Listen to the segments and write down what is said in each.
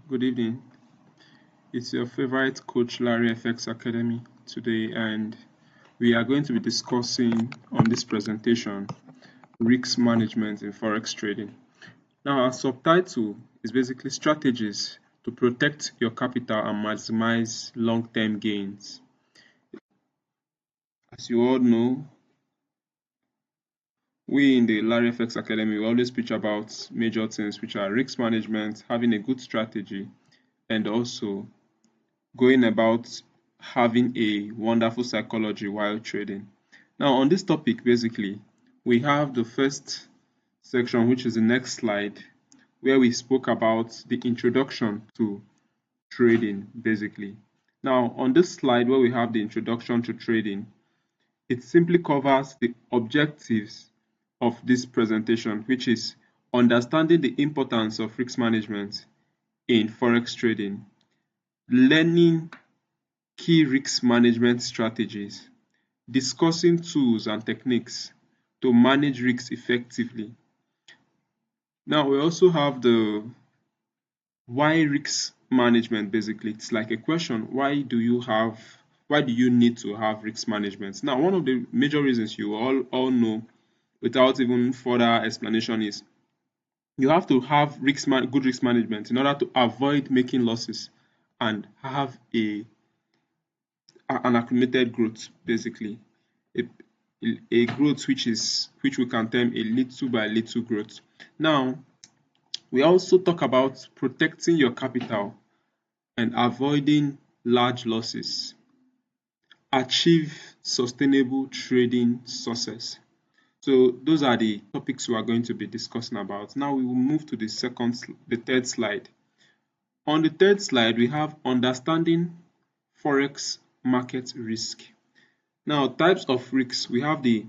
Good evening. It's your favorite coach Larry FX Academy today, and we are going to be discussing on this presentation risk management in Forex trading. Now, our subtitle is basically strategies to protect your capital and maximize long term gains. As you all know, we in the Larry FX Academy we always preach about major things which are risk management, having a good strategy, and also going about having a wonderful psychology while trading. Now, on this topic, basically, we have the first section, which is the next slide, where we spoke about the introduction to trading, basically. Now, on this slide, where we have the introduction to trading, it simply covers the objectives of this presentation, which is understanding the importance of risk management in Forex trading, learning key risk management strategies, discussing tools and techniques to manage risks effectively. Now, we also have the why risk management. Basically, it's like a question: why do you need to have risk management? Now, one of the major reasons you all know without even further explanation is you have to have good risk management in order to avoid making losses and have an accumulated growth, basically a growth which we can term a little by little growth. Now, we also talk about protecting your capital and avoiding large losses, achieve sustainable trading success. So those are the topics we are going to be discussing about. Now we will move to the third slide. On the third slide, we have understanding Forex market risk. Now, types of risks: we have the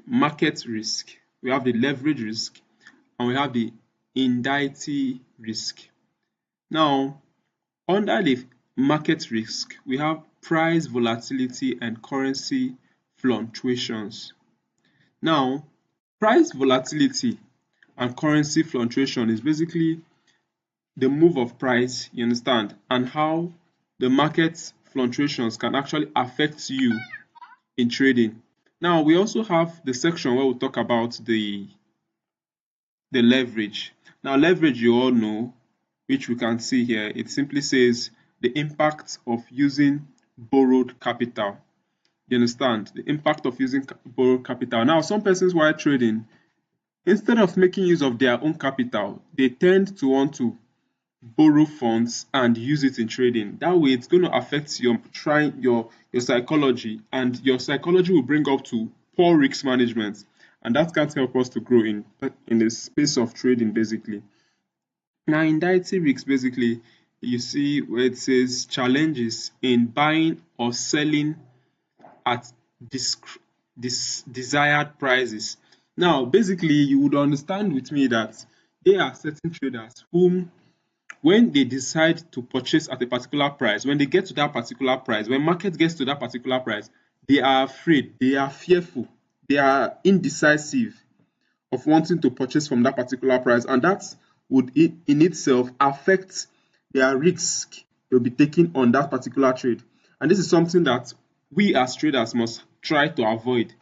market risk, we have the leverage risk, and we have the indicty risk. Now, under the market risk, we have price volatility and currency fluctuations. Now, price volatility and currency fluctuation is basically the move of price, you understand, and how the market fluctuations can actually affect you in trading. Now, we also have the section where we talk about the leverage. Now, leverage, you all know, which we can see here, it simply says the impact of using borrowed capital. You understand? The impact of using borrowed capital. Now, some persons while trading, instead of making use of their own capital, they tend to want to borrow funds and use it in trading. That way, it's going to affect your psychology, and your psychology will bring up to poor risk management, and that can't help us to grow in the space of trading, basically. Now, indicty risk, basically, you see where it says challenges in buying or selling at desired prices. Now, basically, you would understand with me that there are certain traders whom, when they decide to purchase at a particular price, when they get to that particular price, when market gets to that particular price, they are afraid, they are fearful, they are indecisive of wanting to purchase from that particular price, and that would in itself affect their risk they'll be taking on that particular trade. And this is something that we as traders must try to avoid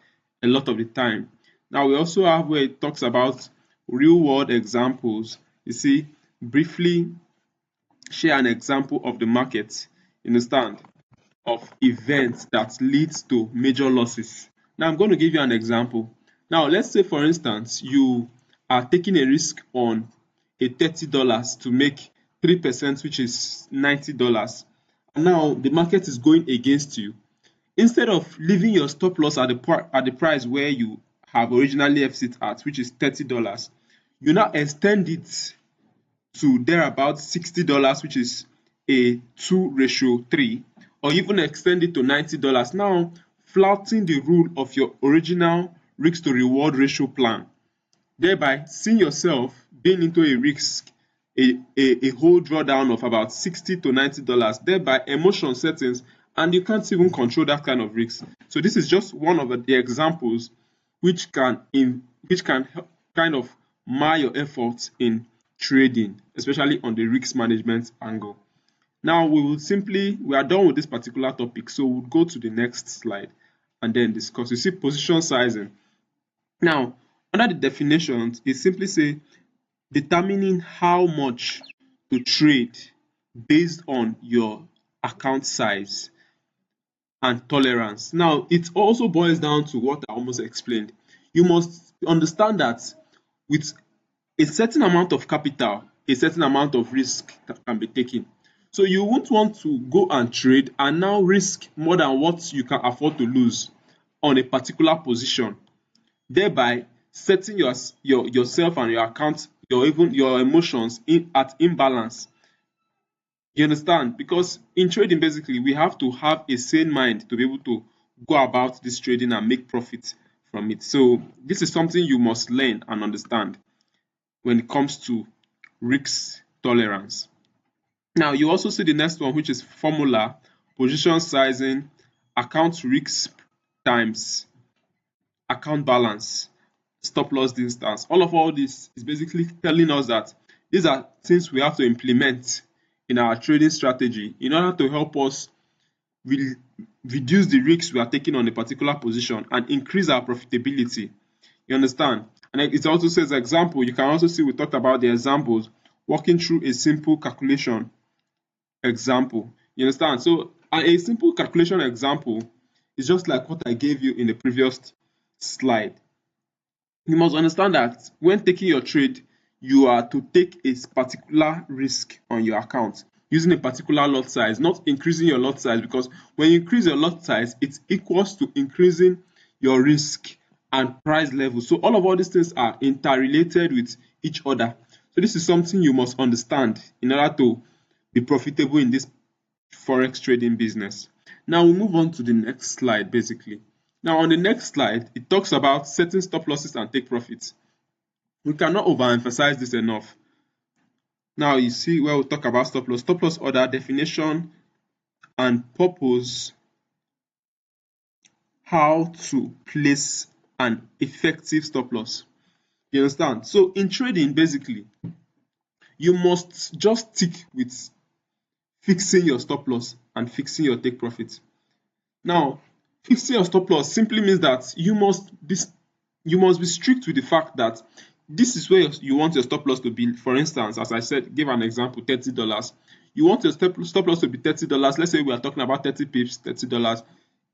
a lot of the time. Now, we also have where it talks about real world examples. You see, briefly share an example of the market, you understand, of events that leads to major losses. Now, I'm going to give you an example. Now, let's say, for instance, you are taking a risk on a $30 to make 3%, which is $90. And now the market is going against you. Instead of leaving your stop loss at the price where you have originally left it at, which is $30, you now extend it to thereabout $60, which is a 2:3, or even extend it to $90. Now, flouting the rule of your original risk to reward ratio plan, thereby seeing yourself being into a risk, a whole drawdown of about $60 to $90, thereby emotion settings, and you can't even control that kind of risk. So this is just one of the examples which can kind of mar your efforts in trading, especially on the risk management angle. Now we are done with this particular topic, so we'll go to the next slide and then discuss. You see position sizing. Now, under the definitions, it simply say determining how much to trade based on your account size and tolerance. Now, it also boils down to what I almost explained. You must understand that with a certain amount of capital, a certain amount of risk that can be taken. So you won't want to go and trade and now risk more than what you can afford to lose on a particular position, thereby setting yourself and your account, even your emotions at imbalance. You understand? Because in trading, basically, we have to have a sane mind to be able to go about this trading and make profit from it. So this is something you must learn and understand when it comes to risk tolerance. Now, you also see the next one, which is formula, position sizing, account risk times account balance, stop loss distance. All this is basically telling us that these are things we have to implement in our trading strategy in order to help us reduce the risks we are taking on a particular position and increase our profitability. You understand? And it also says example. You can also see we talked about the examples, walking through a simple calculation example. You understand? So a simple calculation example is just like what I gave you in the previous slide. You must understand that when taking your trade, you are to take a particular risk on your account using a particular lot size, not increasing your lot size, because when you increase your lot size, it equals to increasing your risk and price level. So all these things are interrelated with each other. So this is something you must understand in order to be profitable in this Forex trading business. Now we move on to the next slide basically. Now on the next slide, it talks about setting stop losses and take profits. We cannot overemphasize this enough. Now you see where we talk about stop loss order, definition and purpose, how to place an effective stop loss. You understand? So in trading, basically, you must just stick with fixing your stop loss and fixing your take profit. Now, fixing your stop loss simply means that you must be strict with the fact that this is where you want your stop loss to be. For instance, as I said, give an example, $30. You want your stop loss to be $30. Let's say we are talking about 30 pips, $30.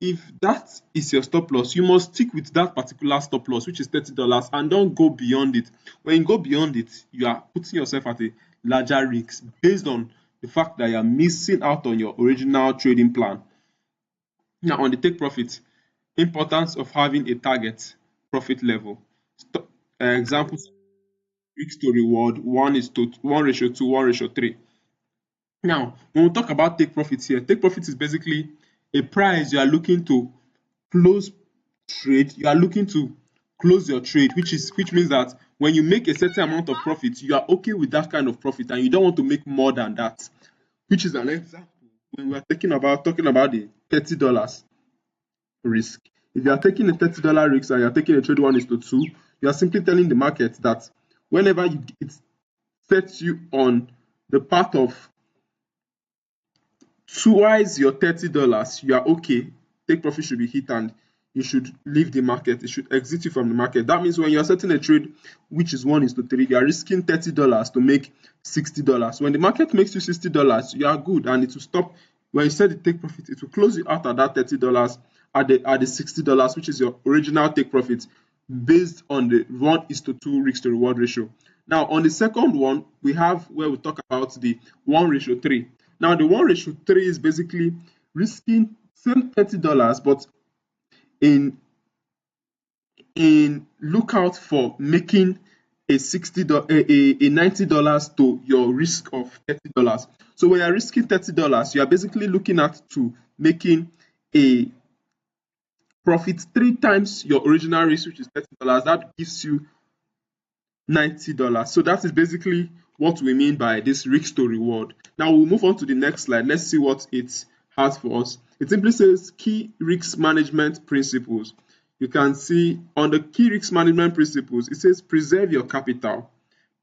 If that is your stop loss, you must stick with that particular stop loss, which is $30, and don't go beyond it. When you go beyond it, you are putting yourself at a larger risk based on the fact that you are missing out on your original trading plan. Now, on the take profit, importance of having a target profit level. Examples: risk to reward, 1:2, 1:3. Now, when we talk about take profits here, take profit is basically a price you are looking to close trade. You are looking to close your trade, which means that when you make a certain amount of profit, you are okay with that kind of profit and you don't want to make more than that. Which is an example when we are talking about the $30 risk. If you are taking a $30 risk and you are taking a trade 1:2, you are simply telling the market that whenever it sets you on the path of twice your $30, you are okay. Take profit should be hit and you should leave the market. It should exit you from the market. That means when you are setting a trade which is 1:3, you are risking $30 to make $60. When the market makes you $60, you are good and it will stop. When you set the take profit, it will close you out at that $30 at the $60, which is your original take profit based on the 1:2 risk to reward ratio. Now on the second one, we have where we talk about the 1:3. Now the 1:3 is basically risking same $30, but in lookout for making a $90 to your risk of $30. So when you're risking $30, you are basically looking at to making a profit 3 times your original risk, which is $30. That gives you $90. So that is basically what we mean by this risk to reward. Now we'll move on to the next slide. Let's see what it has for us. It simply says key risk management principles. You can see on the key risk management principles, it says preserve your capital,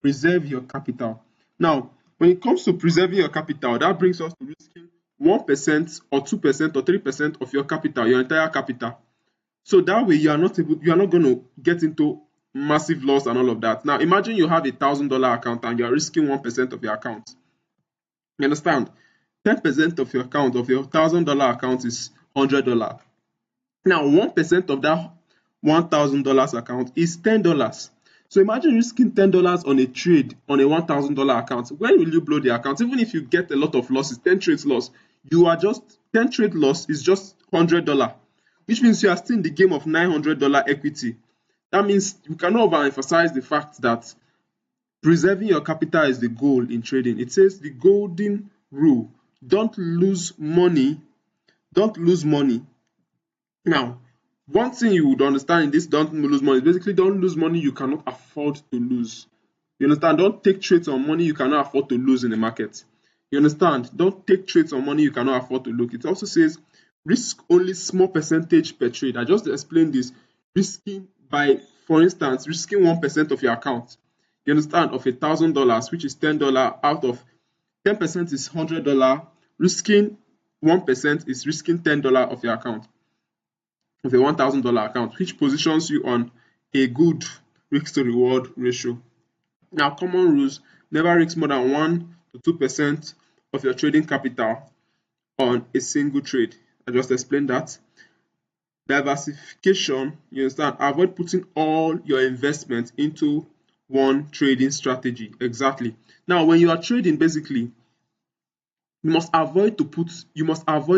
preserve your capital. Now, when it comes to preserving your capital, that brings us to risking 1% or 2% or 3% of your capital, your entire capital. So that way you are not going to get into massive loss and all of that. Now imagine you have $1,000 account and you are risking 1% of your account. You understand? 10% of your account, of your $1,000 account, is $100. Now 1% of that $1,000 account is $10. So imagine risking $10 on a trade on a $1,000 account. When will you blow the account? Even if you get a lot of losses, 10 trades loss, you are just 10 trade loss is just $100, which means you are still in the game of $900 equity. That means you cannot overemphasize the fact that preserving your capital is the goal in trading. It says the golden rule: don't lose money. Don't lose money. Now, one thing you would understand in this don't lose money is basically don't lose money you cannot afford to lose. You understand? Don't take trades on money you cannot afford to lose in the market. You understand? Don't take trades on money you cannot afford to lose. It also says risk only small percentage per trade. I just explained this. Risking by, for instance, risking 1% of your account. You understand? Of $1,000, which is $10 out of 10% is $100. Risking 1% is risking $10 of your account, of a $1,000 account, which positions you on a good risk to reward ratio. Now, common rules: never risk more than 1 to 2% of your trading capital on a single trade. I just explained that. Diversification, you understand? Avoid putting all your investments into one trading strategy. Exactly. Now, when you are trading, basically, you must avoid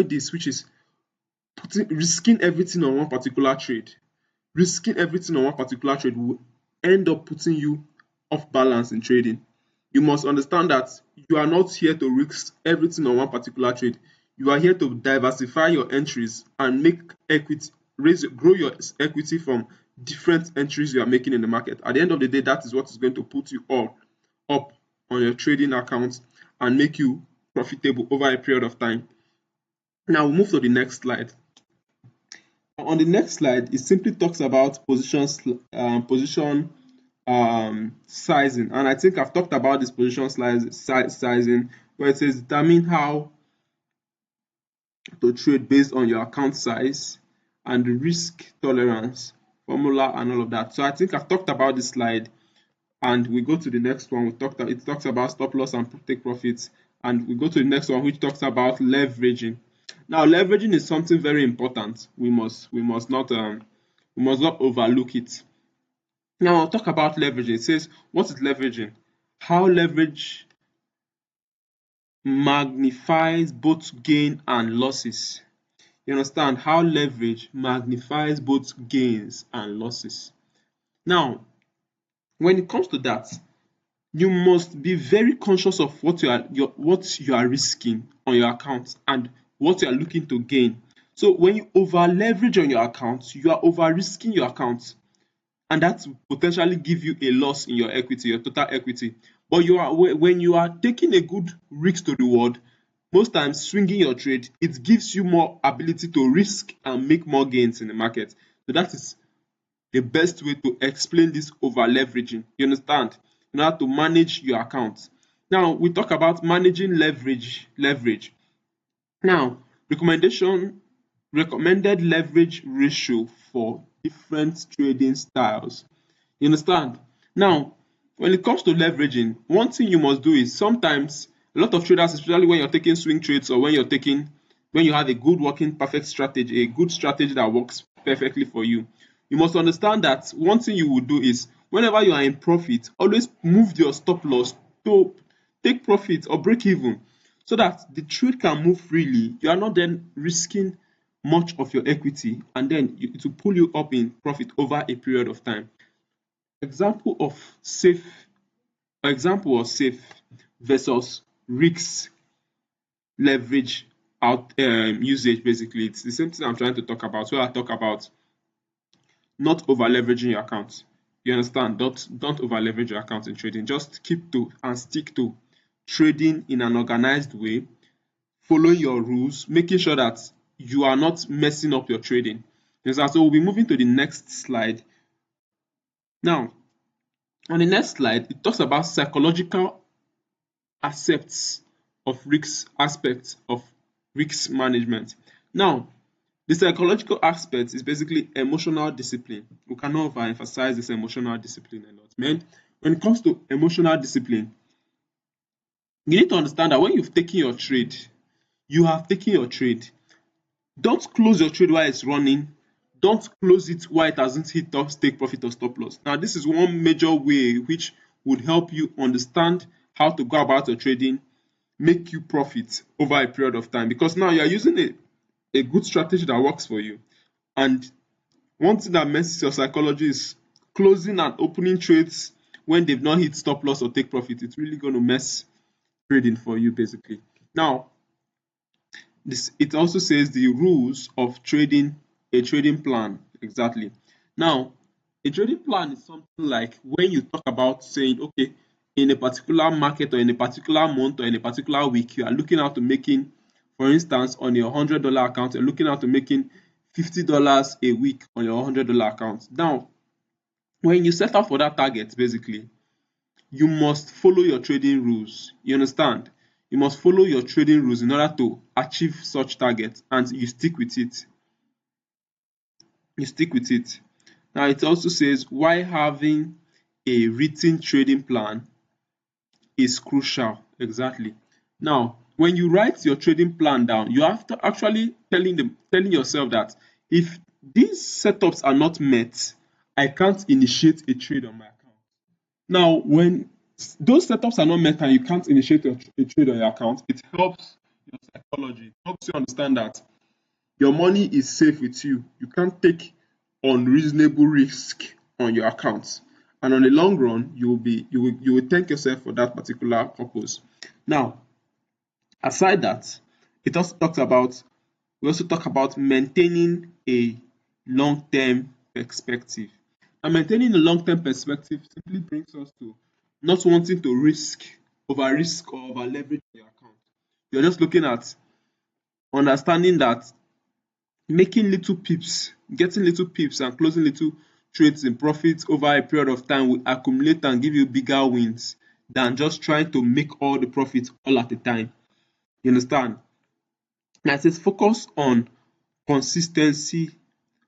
this, which is risking everything on one particular trade. Risking everything on one particular trade will end up putting you off balance in trading. You must understand that you are not here to risk everything on one particular trade. You are here to diversify your entries and make equity, grow your equity from different entries you are making in the market. At the end of the day, that is what is going to put you all up on your trading accounts and make you profitable over a period of time. Now we'll move to the next slide. On the next slide, it simply talks about position sizing, and I think I've talked about this position sizing, where it says determine how to trade based on your account size and the risk tolerance formula and all of that. So I think I've talked about this slide, and we go to the next one. It talks about stop loss and take profits, and we go to the next one, which talks about leveraging. Now, leveraging is something very important. We must not overlook it. Now, I'll talk about leveraging. It says, what is leveraging? How leverage magnifies both gain and losses. You understand? How leverage magnifies both gains and losses. Now, when it comes to that, you must be very conscious of what you are risking on your account and what you are looking to gain. So when you over leverage on your account, you are over risking your account, and that will potentially give you a loss in your equity, your total equity. But when you are taking a good risk to reward, most times swinging your trade, it gives you more ability to risk and make more gains in the market. So that is the best way to explain this over leveraging. You understand? In order to manage your account. Now we talk about managing leverage. Now, recommended leverage ratio for different trading styles. You understand? Now, when it comes to leveraging, one thing you must do is, sometimes a lot of traders, especially when you're taking swing trades or when you have a good working perfect strategy, a good strategy that works perfectly for you, you must understand that one thing you will do is, whenever you are in profit, always move your stop loss to take profit or break even, so that the trade can move freely. You are not then risking much of your equity, and then it will pull you up in profit over a period of time. Example of safe versus risk leverage usage. Basically, it's the same thing I'm trying to talk about. So I talk about not over leveraging your account. You understand? Don't over leverage your account in trading. Just keep to and stick to trading in an organized way, following your rules, making sure that you are not messing up your trading. So we'll be moving to the next slide. Now, On the next slide, it talks about psychological aspects of risk management. Now, the psychological aspect is basically emotional discipline. We cannot overemphasize this emotional discipline a lot. Man, when it comes to emotional discipline, you need to understand that when you've taken your trade, you have taken your trade. Don't close your trade while it's running. Don't close it while it hasn't hit take profit or stop loss. Now, this is one major way which would help you understand how to go about your trading, make you profit over a period of time, because now you are using a good strategy that works for you. And one thing that messes your psychology is closing and opening trades when they've not hit stop loss or take profit. It's really going to mess trading for you basically. Now, it also says the rules of trading a trading plan. Exactly. Now, a trading plan is something like when you talk about saying, okay, in a particular market or in a particular month or in a particular week, you are looking out to making, for instance, on your $100 account, you're looking out to making $50 a week on your $100 account. Now, when you set out for that target, basically, you must follow your trading rules. You understand? You must follow your trading rules in order to achieve such targets, and you stick with it. You stick with it. Now, it also says why having a written trading plan is crucial. Exactly. Now, when you write your trading plan down, you have to actually telling yourself that if these setups are not met, I can't initiate a trade on my account. Now, when those setups are not met and you can't initiate a trade on your account, it helps your psychology. It helps you understand that your money is safe with you. You can't take unreasonable risk on your account. And on the long run, you will thank yourself for that particular purpose. Now, aside that, it also talks about we also talk about maintaining a long-term perspective. And maintaining a long-term perspective simply brings us to not wanting to over risk or over leverage your account. You're just looking at understanding that making little pips, getting little pips and closing little trades in profits over a period of time will accumulate and give you bigger wins than just trying to make all the profits all at a time. You understand? Now it says focus on consistency,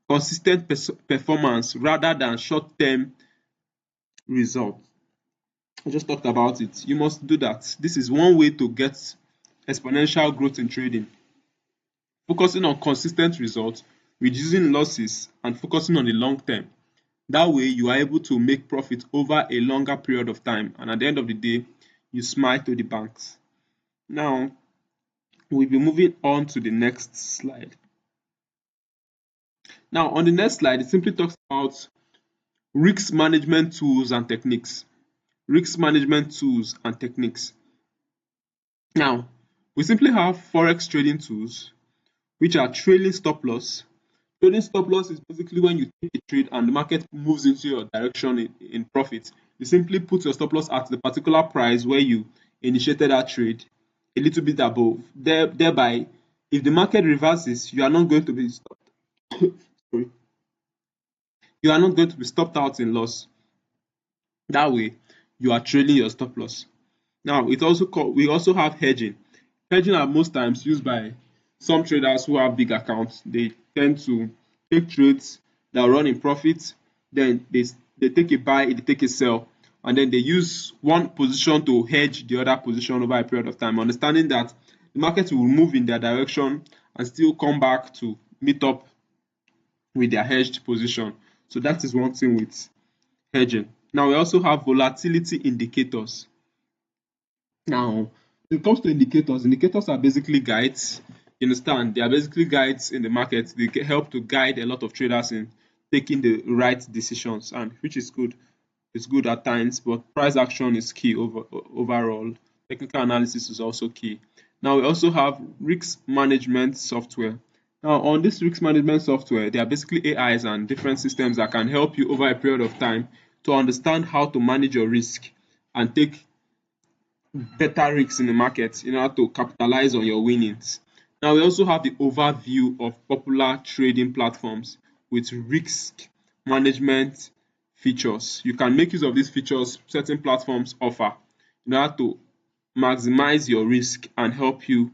consistent performance rather than short-term results. I just talked about it. You must do that. This is one way to get exponential growth in trading. Focusing on consistent results, reducing losses, and focusing on the long term. That way, you are able to make profit over a longer period of time, and at the end of the day, you smile to the banks. Now, we'll be moving on to the next slide. Now, on the next slide, it simply talks about risk management tools and techniques. Risk management tools and techniques. Now, we simply have Forex trading tools, which are trailing stop loss. Trailing stop loss is basically when you take a trade and the market moves into your direction in profit. You simply put your stop loss at the particular price where you initiated that trade, a little bit above. Thereby, if the market reverses, you are not going to be stopped. Sorry. You are not going to be stopped out in loss. That way, you are trailing your stop loss. Now, we also have hedging. Hedging are most times used by some traders who have big accounts. They tend to take trades that run in profit, then they take a buy, they take a sell, and then they use one position to hedge the other position over a period of time, understanding that the market will move in their direction and still come back to meet up with their hedged position. So that is one thing with hedging. Now we also have volatility indicators. Now, when it comes to indicators, indicators are basically guides. You understand? They are basically guides in the market. They help to guide a lot of traders in taking the right decisions, and which is good. It's good at times, but price action is key overall. Technical analysis is also key. Now, we also have risk management software. Now, on this risk management software, there are basically AIs and different systems that can help you over a period of time to understand how to manage your risk and take better risks in the market in order to capitalize on your winnings. Now, we also have the overview of popular trading platforms with risk management features. You can make use of these features certain platforms offer in order to maximize your risk and help you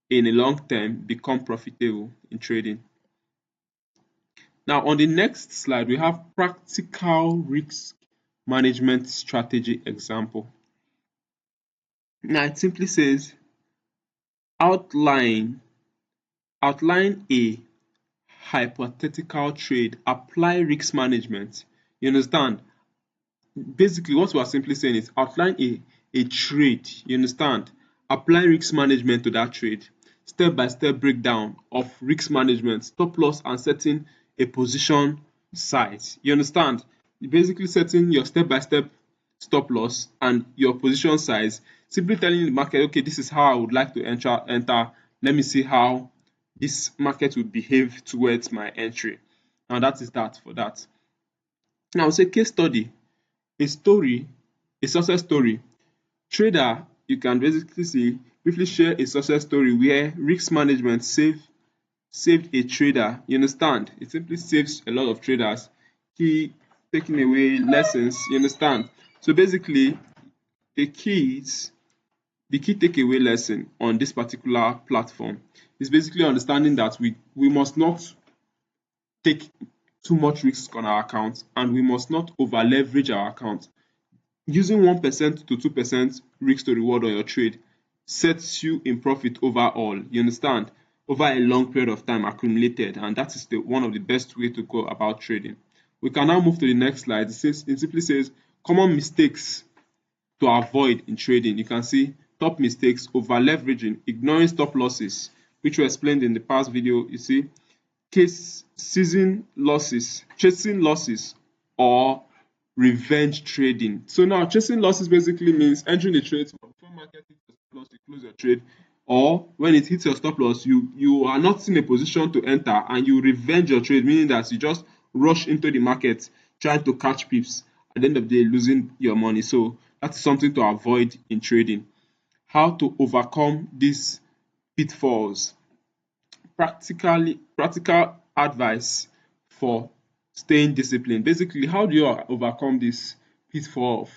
in a long term become profitable in trading. Now, on the next slide, we have practical risk management strategy example. Now, it simply says outline a hypothetical trade, apply risk management. You understand? Basically, what we are simply saying is outline a trade. You understand? Apply risk management to that trade. Step by step breakdown of risk management, stop loss, and setting a position size. You understand? Basically setting your step by step stop loss and your position size, simply telling the market, okay, this is how I would like to enter. Let me see how this market would behave towards my entry. And that is that for that. Now, say case study, a story, a success story. Trader, you can basically see, briefly share a success story where risk management saved a trader. You understand? It simply saves a lot of traders. Key taking away lessons. You understand? So basically, the keys, the key takeaway lesson on this particular platform is basically understanding that we must not take too much risk on our account and we must not over leverage our account. Using 1% to 2% risk to reward on your trade sets you in profit overall. You understand? Over a long period of time accumulated, and that is one of the best way to go about trading. We can now move to the next slide. It simply says common mistakes to avoid in trading. You can see top mistakes: over leveraging, ignoring stop losses, which we explained in the past video. You see, chasing losses, or revenge trading. So now chasing losses basically means entering the trade before market hits your stop loss, you close your trade, or when it hits your stop loss, you are not in a position to enter and you revenge your trade, meaning that you just rush into the market trying to catch pips, at the end of the day losing your money. So that's something to avoid in trading. How to overcome these pitfalls? Practical advice for staying disciplined. Basically, how do you overcome this pitfall of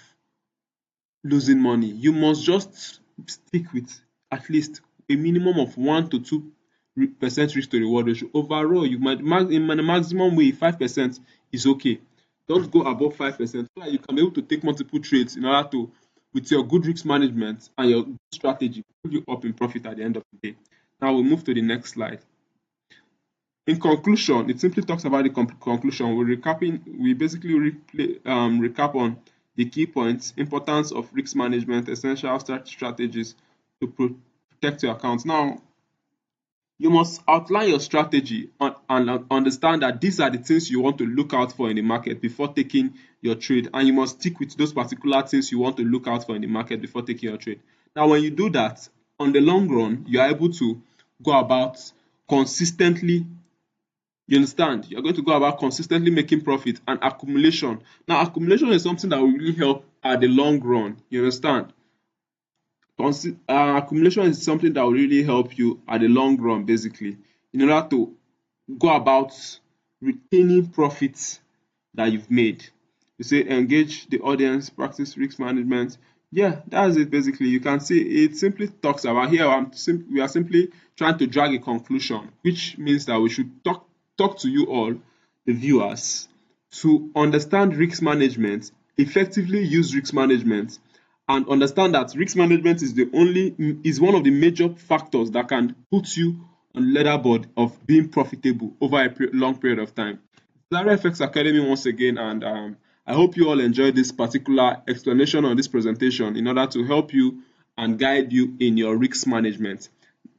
losing money? You must just stick with at least a minimum of 1 to 2% risk to reward ratio. Overall, you might in the maximum way 5% is okay. Don't go above 5% so that you can be able to take multiple trades in order to, with your good risk management and your good strategy, put you up in profit at the end of the day. Now we move to the next slide. In conclusion, it simply talks about the conclusion. We basically recap on the key points: importance of risk management, essential strategies to protect your accounts. Now, you must outline your strategy and understand that these are the things you want to look out for in the market before taking your trade, and you must stick with those particular things you want to look out for in the market before taking your trade. Now, when you do that, on the long run, you are able to go about consistently. You understand? You're going to go about consistently making profit and accumulation. Now, accumulation is something that will really help at the long run. You understand? Accumulation is something that will really help you at the long run, basically, in order to go about retaining profits that you've made. You say engage the audience, practice risk management. Yeah, that's it basically. You can see it simply talks about here. We are simply trying to drag a conclusion, which means that we should talk to you all, the viewers, to understand risk management, effectively use risk management, and understand that risk management is one of the major factors that can put you on the leaderboard of being profitable over a long period of time. Zara FX Academy once again, and I hope you all enjoyed this particular explanation on this presentation in order to help you and guide you in your risk management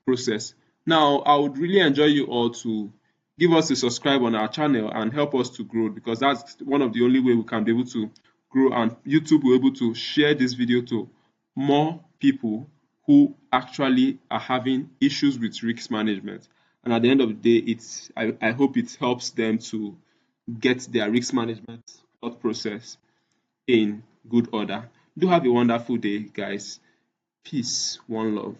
process. Now, I would really enjoy you all to give us a subscribe on our channel and help us to grow, because that's one of the only way we can be able to grow, and YouTube will be able to share this video to more people who actually are having issues with risk management. And at the end of the day, I hope it helps them to get their risk management thought process in good order. Do have a wonderful day, guys. Peace, one love.